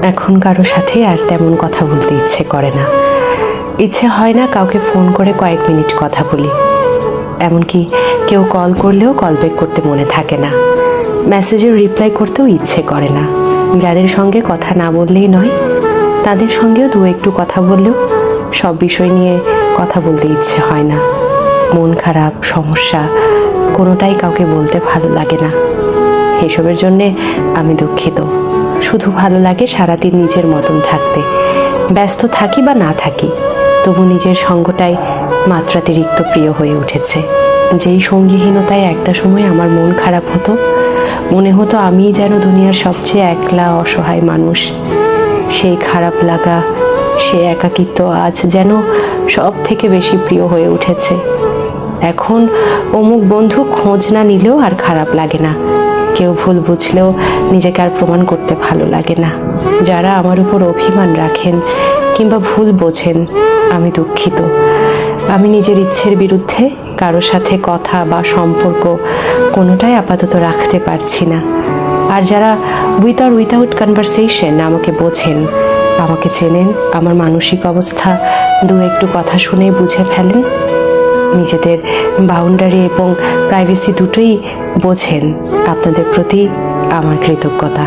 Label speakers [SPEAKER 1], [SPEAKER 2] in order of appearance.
[SPEAKER 1] এখন কারো সাথে আর তেমন কথা বলতে ইচ্ছে করে না। ইচ্ছে হয় না কাউকে ফোন করে কয়েক মিনিট কথা বলি। এমনকি কেউ কল করলেও কল ব্যাক করতে মনে থাকে না। মেসেজের রিপ্লাই করতেও ইচ্ছে করে না। যাদের সঙ্গে কথা না বললেই নয়, তাদের সঙ্গেও দু একটু কথা বললেও সব বিষয় নিয়ে কথা বলতে ইচ্ছে হয় না। মন খারাপ, সমস্যা কোনোটাই কাউকে বলতে ভালো লাগে না। এসবের জন্যে আমি দুঃখিত। শুধু ভালো লাগে সারাদিন নিজের মতন থাকতে। ব্যস্ত থাকি বা না থাকি, তবু নিজের সঙ্গটাই মাত্রাতিরিক্ত প্রিয় হয়ে উঠেছে। যেই সঙ্গীহীনতায় একটা সময় আমার মন খারাপ হতো, মনে হতো আমিই যেন দুনিয়ার সবচেয়ে একলা অসহায় মানুষ। সেই খারাপ লাগা, সে একাকিত্ব আজ যেন সব থেকে বেশি প্রিয় হয়ে উঠেছে। এখন অমুক বন্ধু খোঁজ না নিলেও আর খারাপ লাগে না। কেউ ভুল বুঝলেও নিজেকে আর প্রমাণ করতে ভালো লাগে না। যারা আমার উপর অভিমান রাখেন কিংবা ভুল বোঝেন, আমি দুঃখিত। আমি নিজের ইচ্ছের বিরুদ্ধে কারো সাথে কথা বা সম্পর্ক কোনোটাই আপাতত রাখতে পারছি না। আর যারা উইথ আর উইথাউট কনভারসেশন আমাকে বোঝেন, আমাকে চেনেন, আমার মানসিক অবস্থা দু একটু কথা শুনে বুঝে ফেলেন, নিজেদের বাউন্ডারি এবং প্রাইভেসি দুটোই বোঝেন, আপনাদের প্রতি আমার কৃতজ্ঞতা।